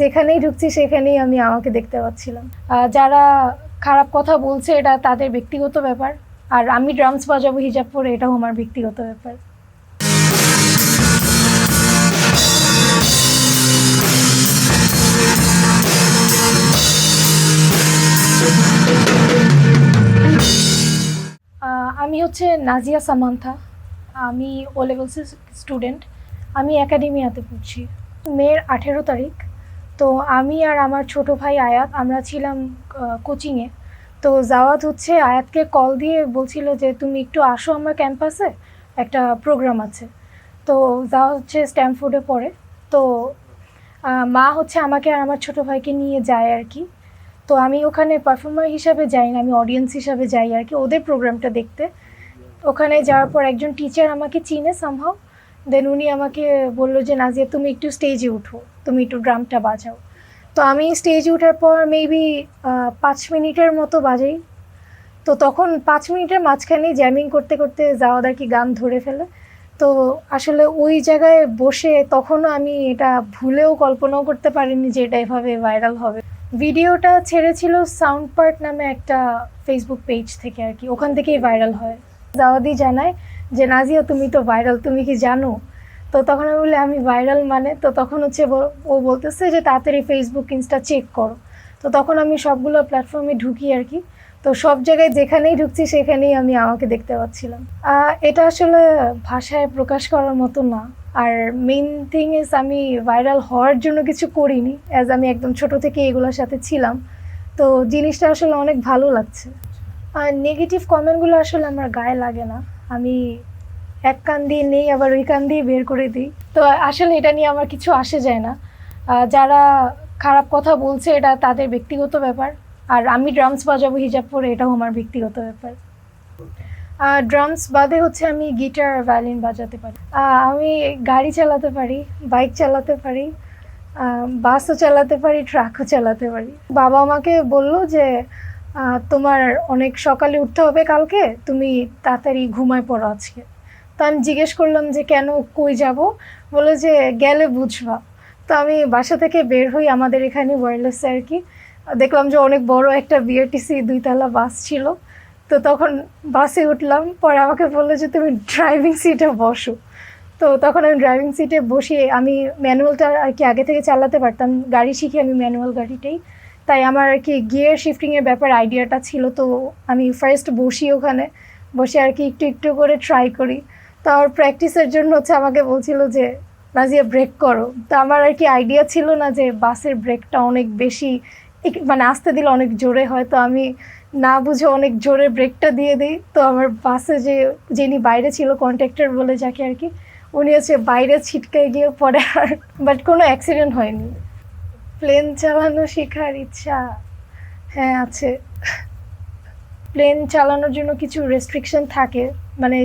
যেখানেই ঢুকছি সেখানেই আমি আমাকে দেখতে পাচ্ছিলাম। যারা খারাপ কথা বলছে এটা তাদের ব্যক্তিগত ব্যাপার, আর আমি ড্রামস বাজাবো হিজাব পরে এটাও আমার ব্যক্তিগত ব্যাপার। আমি হচ্ছে নাজিয়া সামান্থা। আমি ও লেভেলসের স্টুডেন্ট। আমি একাডেমিয়াতে পড়ছি। মের 18 তারিখ। তো আমি আর আমার ছোট ভাই আয়াত আমরা ছিলাম কোচিংয়ে। তো জাওয়াত হচ্ছে আয়াতকে কল দিয়ে বলছিল যে তুমি একটু আসো আমার ক্যাম্পাসে, একটা প্রোগ্রাম আছে। তো জাওয়াত হচ্ছে স্ট্যামফোর্ডে পড়ে। তো মা হচ্ছে আমাকে আর আমার ছোট ভাইকে নিয়ে যায় আর কি। তো আমি ওখানে পারফর্মার হিসাবে যাই না, আমি অডিয়েন্স হিসাবে যাই আর কি ওদের প্রোগ্রামটা দেখতে। ওখানে যাওয়ার পর একজন টিচার আমাকে চিনে সামহাও। দেন উনি আমাকে বললো যে নাজিয়া তুমি একটু স্টেজে উঠো, তুমি একটু ড্রামটা বাজাও। তো আমি স্টেজে ওঠার পর মেবি 5 মিনিটের মতো বাজাই। তো তখন 5 মিনিটের মাঝখানেই জ্যামিং করতে করতে জাওয়াদ আর কি গান ধরে ফেলে। তো আসলে ওই জায়গায় বসে তখনও আমি এটা ভুলেও কল্পনাও করতে পারিনি যে এটা এভাবে ভাইরাল হবে। ভিডিওটা ছেড়েছিল সাউন্ড পার্ট নামে একটা ফেসবুক পেজ থেকে আর কি, ওখান থেকেই ভাইরাল হয়। জাওয়াদি জানায় যে নাজিয়া তুমি তো ভাইরাল, তুমি কি জানো? তো তখন আমি বলি আমি ভাইরাল মানে? তো তখন হচ্ছে ও বলতেছে যে তাড়াতাড়ি ফেসবুক ইনস্টা চেক করো। তো তখন আমি সবগুলো প্ল্যাটফর্মে ঢুকি আর কি। তো সব জায়গায় যেখানেই ঢুকছি সেখানেই আমি আমাকে দেখতে পাচ্ছিলাম। এটা আসলে ভাষায় প্রকাশ করার মতো না। আর মেইন থিং ইজ আমি ভাইরাল হওয়ার জন্য কিছু করিনি, অ্যাজ আমি একদম ছোট থেকে এগুলোর সাথে ছিলাম। তো জিনিসটা আসলে অনেক ভালো লাগছে। আর নেগেটিভ কমেন্টগুলো আসলে আমার গায়ে লাগে না। আমি এক কান দিয়ে নেই আবার ওই কান দিয়ে বের করে দিই। তো আসলে এটা নিয়ে আমার কিছু আসে যায় না। যারা খারাপ কথা বলছে এটা তাদের ব্যক্তিগত ব্যাপার, আর আমি ড্রামস বাজাবো হিজাব পরে এটাও আমার ব্যক্তিগত ব্যাপার। ড্রামস বাদে হচ্ছে আমি গিটার ভায়োলিন বাজাতে পারি। আমি গাড়ি চালাতে পারি, বাইক চালাতে পারি, বাসও চালাতে পারি, ট্রাকও চালাতে পারি। বাবা আমাকে বললো যে তোমার অনেক সকালে উঠতে হবে কালকে, তুমি তাড়াতাড়ি ঘুমায় পড়ো আজকে। তো আমি জিজ্ঞেস করলাম যে কেন, কই যাব? বললো যে গেলে বুঝবা। তো আমি বাসা থেকে বের হই, আমাদের এখানে ওয়্যারলেসে আর কি। দেখলাম যে অনেক বড় একটা বিআরটিসি 2 তলা বাস ছিল। তো তখন বাসে উঠলাম, পরে আমাকে বললো যে তুমি ড্রাইভিং সিটে বসো। তো তখন আমি ড্রাইভিং সিটে বসিয়ে আমি ম্যানুয়ালটা আর কি আগে থেকে চালাতে পারতাম, গাড়ি শিখে আমি ম্যানুয়াল গাড়িটাই। তাই আমার আর কি গিয়ার শিফটিংয়ের ব্যাপার আইডিয়াটা ছিল। তো আমি ফার্স্ট বসি ওখানে, বসে আর কি একটু একটু করে ট্রাই করি। তো আমার প্র্যাকটিসের জন্য হচ্ছে আমাকে বলছিল যে নাজিয়া ব্রেক করো। তো আমার আর কি আইডিয়া ছিল না যে বাসের ব্রেকটা অনেক বেশি মানে আস্তে দিলে অনেক জোরে হয়। তো আমি না বুঝে অনেক জোরে ব্রেকটা দিয়ে দিই। তো আমার বাসে যিনি বাইরে ছিল, কন্ট্রাক্টর বলে যাকে আর কি, উনি হচ্ছে বাইরে ছিটকে গিয়ে পড়ে, আর বাট কোনো অ্যাক্সিডেন্ট হয়নি। প্লেন চালানো শেখার ইচ্ছা হ্যাঁ আছে। প্লেন চালানোর জন্য কিছু রেস্ট্রিকশন থাকে, মানে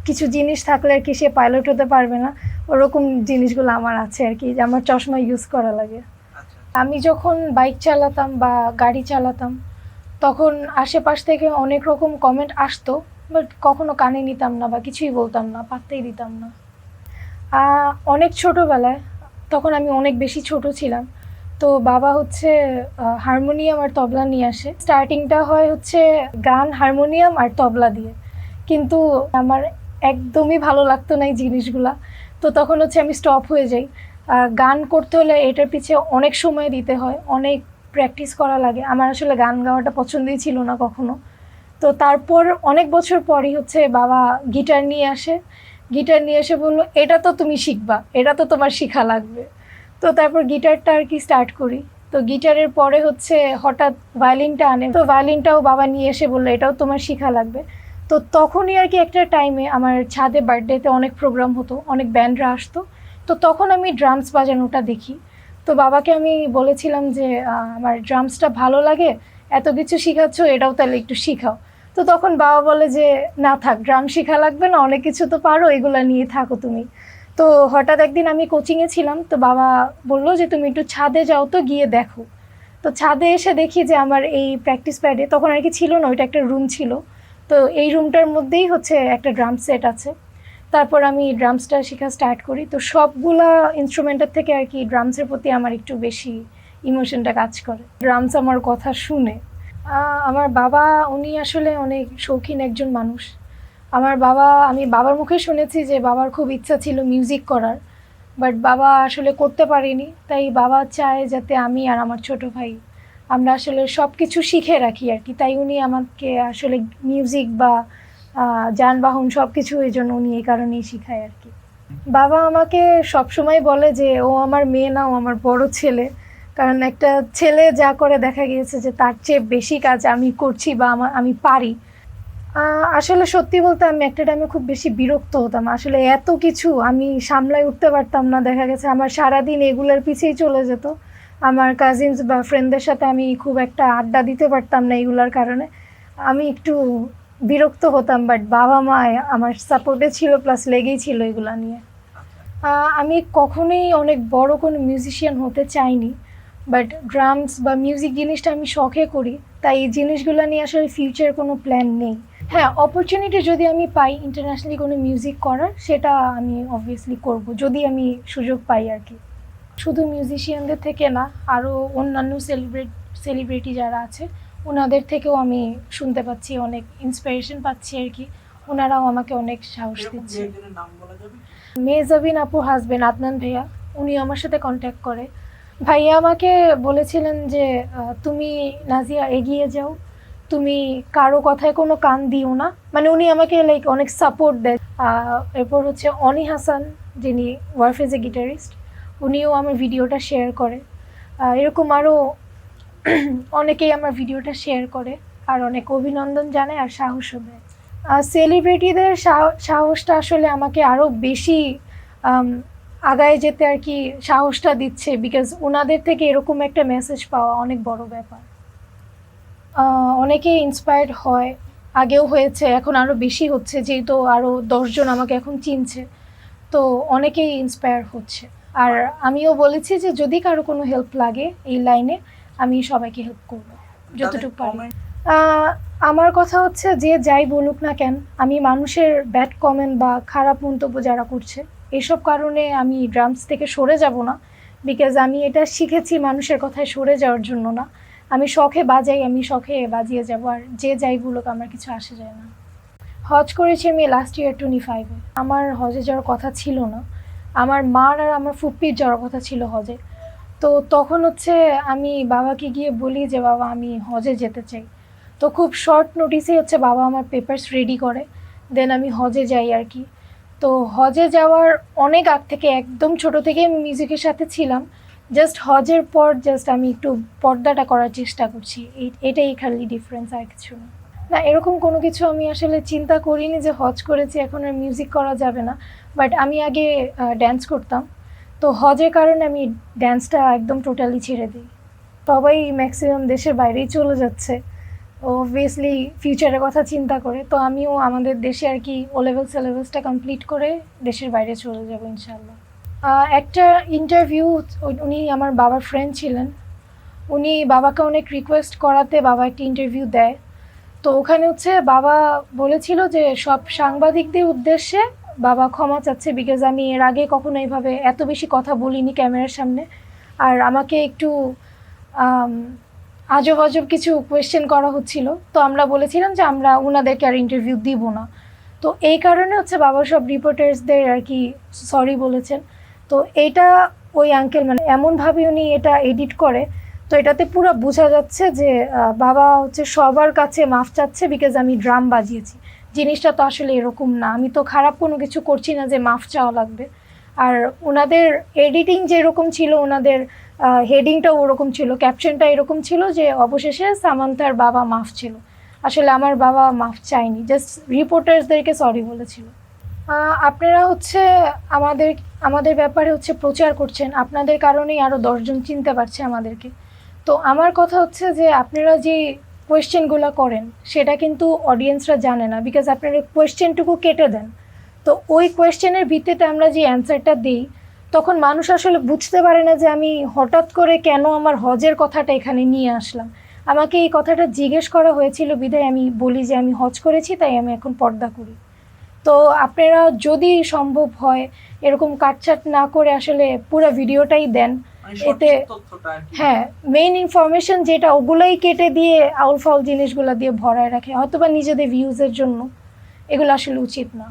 কিছু জিনিস থাকলে আর কি সে পাইলট হতে পারবে না, ওরকম জিনিসগুলো আমার আছে আর কি, যে আমার চশমা ইউজ করা লাগে। আমি যখন বাইক চালাতাম বা গাড়ি চালাতাম তখন আশেপাশ থেকে অনেক রকম কমেন্ট আসতো, বাট কখনো কানে নিতাম না বা কিছুই বলতাম না, পাত্তাই দিতাম না। অনেক ছোটোবেলায়, তখন আমি অনেক বেশি ছোট ছিলাম, তো বাবা হচ্ছে হারমোনিয়াম আর তবলা নিয়ে আসে। স্টার্টিংটা হয় হচ্ছে গান, হারমোনিয়াম আর তবলা দিয়ে, কিন্তু আমার একদমই ভালো লাগতো না এই জিনিসগুলা। তো তখন হচ্ছে আমি স্টপ হয়ে যাই। গান করতে হলে এটার পিছিয়ে অনেক সময় দিতে হয়, অনেক প্র্যাকটিস করা লাগে। আমার আসলে গান গাওয়াটা পছন্দই ছিল না কখনো। তো তারপর অনেক বছর পরই হচ্ছে বাবা গিটার নিয়ে আসে। গিটার নিয়ে এসে বললো এটা তো তুমি শিখবা, এটা তো তোমার শেখা লাগবে। তো তারপর গিটারটা আর কি স্টার্ট করি। তো গিটারের পরে হচ্ছে হঠাৎ ভায়োলিনটা আনে, তো ভায়োলিনটাও বাবা নিয়ে এসে বললো এটাও তোমার শেখা লাগবে। তো তখনই আর কি একটা টাইমে আমার ছাদে বার্থডেতে অনেক প্রোগ্রাম হতো, অনেক ব্যান্ডরা আসতো। তো তখন আমি ড্রামস বাজানোটা দেখি। তো বাবাকে আমি বলেছিলাম যে আমার ড্রামসটা ভালো লাগে, এত কিছু শেখাচ্ছ, এটাও তাহলে একটু শেখাও। তো তখন বাবা বলে যে না থাক, ড্রাম শেখা লাগবে না, অনেক কিছু তো পারো, এগুলো নিয়ে থাকো তুমি। তো হঠাৎ একদিন আমি কোচিংয়ে ছিলাম, তো বাবা বললো যে তুমি একটু ছাদে যাও তো, গিয়ে দেখো। তো ছাদে এসে দেখি যে আমার এই প্র্যাকটিস প্যাডে, তখন আর কি ছিল না, ওইটা একটা রুম ছিল। তো এই রুমটার মধ্যেই হচ্ছে একটা ড্রাম সেট আছে। তারপর আমি ড্রামসটা শেখা স্টার্ট করি। তো সবগুলা ইনস্ট্রুমেন্টের থেকে আর কি ড্রামসের প্রতি আমার একটু বেশি ইমোশনটা কাজ করে। ড্রামস আমার কথা শুনে আমার বাবা উনি আসলে অনেক শৌখিন একজন মানুষ। আমি বাবার মুখে শুনেছি যে বাবার খুব ইচ্ছা ছিল মিউজিক করার, বাট বাবা আসলে করতে পারেনি। তাই বাবা চায় যাতে আমি আর আমার ছোট ভাই আমরা আসলে সব কিছু শিখে রাখি আর কি। তাই উনি আমাকে আসলে মিউজিক বা যানবাহন সব কিছু এই জন্য উনি এই কারণেই শিখায় আর কি। বাবা আমাকে সবসময় বলে যে ও আমার মেয়ে না, ও আমার বড় ছেলে। কারণ একটা ছেলে যা করে দেখা গিয়েছে যে তার চেয়ে বেশি কাজ আমি করছি বা আমি পারি। আসলে সত্যি বলতে আমি একটা টাইমে খুব বেশি বিরক্ত হতাম। আসলে এত কিছু আমি সামলায় উঠতে পারতাম না। দেখা গেছে আমার সারাদিন এগুলোর পিছিয়েই চলে যেত। আমার কাজিনস বা ফ্রেন্ডদের সাথে আমি খুব একটা আড্ডা দিতে পারতাম না এগুলোর কারণে। আমি একটু বিরক্ত হতাম, বাট বাবা মা আমার সাপোর্টে ছিল, প্লাস লেগেই ছিল এগুলো নিয়ে। আমি কখনোই অনেক বড় কোনো মিউজিশিয়ান হতে চাইনি, বাট ড্রামস বা মিউজিক জিনিসটা আমি শখে করি। তাই এই জিনিসগুলো নিয়ে আসলে ফিউচার কোনো প্ল্যান নেই। হ্যাঁ, অপরচুনিটি যদি আমি পাই ইন্টারন্যাশনালি কোনো মিউজিক করার, সেটা আমি অবভিয়াসলি করব, যদি আমি সুযোগ পাই আর কি। শুধু মিউজিশিয়ানদের থেকে না, আরও অন্যান্য সেলিব্রিটি যারা আছে ওনাদের থেকেও আমি শুনতে পাচ্ছি, অনেক ইন্সপিরেশন পাচ্ছি আর কি। ওনারাও আমাকে অনেক সাহস দিচ্ছে। মেহজাবিন আপুর হাজবেন্ড আদনান ভাইয়া, উনি আমার সাথে কন্ট্যাক্ট করে। ভাইয়া আমাকে বলেছিলেন যে তুমি নাজিয়া এগিয়ে যাও, তুমি কারো কথায় কোনো কান দিও না। মানে উনি আমাকে লাইক অনেক সাপোর্ট দেয়। এরপর হচ্ছে অনি হাসান, যিনি ওয়ারফেজে গিটারিস্ট, উনিও আমার ভিডিওটা শেয়ার করে। এরকম আরও অনেকেই আমার ভিডিওটা শেয়ার করে আর অনেক অভিনন্দন জানায় আর সাহসও দেয়। সেলিব্রিটিদের সাহসটা আসলে আমাকে আরও বেশি আগায় যেতে আর কি সাহসটা দিচ্ছে, বিকজ ওনাদের থেকে এরকম একটা মেসেজ পাওয়া অনেক বড় ব্যাপার। অনেকে ইন্সপায়ার্ড হয়, আগেও হয়েছে, এখন আরও বেশি হচ্ছে, যেহেতু আরও 10 জন আমাকে এখন চিনছে, তো অনেকেই ইন্সপায়ার হচ্ছে। আর আমিও বলেছি যে যদি কারো কোনো হেল্প লাগে এই লাইনে, আমি সবাইকে হেল্প করব যতটুকু পারি। আমার কথা হচ্ছে, যে যাই বলুক না কেন, আমি মানুষের ব্যাড কমেন্ট বা খারাপ মন্তব্য যারা করছে এসব কারণে আমি ড্রামস থেকে সরে যাব না, বিকজ আমি এটা শিখেছি মানুষের কথায় সরে যাওয়ার জন্য না। আমি শখে বাজাই, আমি শখে বাজিয়ে যাব, আর যে যাই বলুক আমার কিছু আসে যায় না। হজ করেছি আমি লাস্ট ইয়ার 25-এ। আমার হজে যাওয়ার কথা ছিল না, আমার মার আর আমার ফুপ্পির যাওয়ার কথা ছিল হজে। তো তখন হচ্ছে আমি বাবাকে গিয়ে বলি যে বাবা আমি হজে যেতে চাই। তো খুব শর্ট নোটিসে হচ্ছে বাবা আমার পেপারস রেডি করে, দেন আমি হজে যাই আর কি। তো হজে যাওয়ার অনেক আগ থেকে, একদম ছোট থেকে আমি মিউজিকের সাথে ছিলাম। জাস্ট হজের পর আমি একটু পর্দাটা করার চেষ্টা করছি, এটাই খালি ডিফারেন্স, আর কিছু না। না, এরকম কোনো কিছু আমি আসলে চিন্তা করিনি যে হজ করেছি এখন আর মিউজিক করা যাবে না। বাট আমি আগে ড্যান্স করতাম, তো হজের কারণে আমি ড্যান্সটা একদম টোটালি ছেড়ে দিই। সবাই ম্যাক্সিমাম দেশের বাইরেই চলে যাচ্ছে অবভিয়াসলি ফিউচারের কথা চিন্তা করে। তো আমিও আমাদের দেশে আর কি ও লেভেল সিলেবাসটা কমপ্লিট করে দেশের বাইরে চলে যাব ইনশাল্লাহ। একটা ইন্টারভিউ, উনি আমার বাবার ফ্রেন্ড ছিলেন, উনি বাবাকে অনেক রিকোয়েস্ট করাতে বাবা একটা ইন্টারভিউ দেয়। তো ওখানে হচ্ছে বাবা বলেছিল যে সব সাংবাদিকদের উদ্দেশ্যে বাবা ক্ষমা চাচ্ছে, বিকজ আমি এর আগে কখনো এইভাবে এত বেশি কথা বলিনি ক্যামেরার সামনে। আর আমাকে একটু আজব আজব কিছু কোয়েশ্চেন করা হচ্ছিল, তো আমরা বলেছিলাম যে আমরা ওনাদেরকে আর ইন্টারভিউ দিব না। তো এই কারণে হচ্ছে বাবা সব রিপোর্টার্সদের আর কি সরি বলেছেন। তো এইটা ওই আঙ্কেল মানে এমনভাবে উনি এটা এডিট করে, তো এটাতে পুরো বোঝা যাচ্ছে যে বাবা হচ্ছে সবার কাছে মাফ চাচ্ছে বিকজ আমি ড্রাম বাজিয়েছি। জিনিসটা তো আসলে এরকম না, আমি তো খারাপ কোনো কিছু করছি না যে মাফ চাওয়া লাগবে। আর ওনাদের এডিটিং যেরকম ছিল, ওনাদের হেডিংটাও ওরকম ছিল, ক্যাপশনটা এরকম ছিল যে অবশেষে সামান্থার বাবা মাফ ছিল। আসলে আমার বাবা মাফ চায়নি, জাস্ট রিপোর্টার্সদেরকে সরি বলেছিল। আপনারা হচ্ছে আমাদের ব্যাপারে হচ্ছে প্রচার করছেন, আপনাদের কারণেই আরও 10 জন চিনতে পারছে আমাদেরকে। তো আমার কথা হচ্ছে যে আপনারা যে কোয়েশ্চেনগুলো করেন সেটা কিন্তু অডিয়েন্সরা জানে না, বিকজ আপনারা কোয়েশ্চেনটুকু কেটে দেন। তো ওই কোয়েশ্চেনের ভিত্তিতে আমরা যে অ্যান্সারটা দিই, তখন মানুষ আসলে বুঝতে পারে না যে আমি হঠাৎ করে কেন আমার হজের কথাটা এখানে নিয়ে আসলাম। আমাকে এই কথাটা জিজ্ঞেস করা হয়েছিল বিধায় আমি বলি যে আমি হজ করেছি, তাই আমি এখন পর্দা করি। তো আপনারা যদি সম্ভব হয় এরকম কাটছাট না করে আসলে পুরো ভিডিওটাই দেন, মানে এতে সঠিক তথ্যটা আর কি। হ্যাঁ, মেইন ইনফরমেশন যেটা ওগুলোই কেটে দিয়ে আউল ফাউল জিনিসগুলো দিয়ে ভরায় রাখে, হয়তো বা নিজেদের ভিউজের জন্য। এগুলো আসলে উচিত না।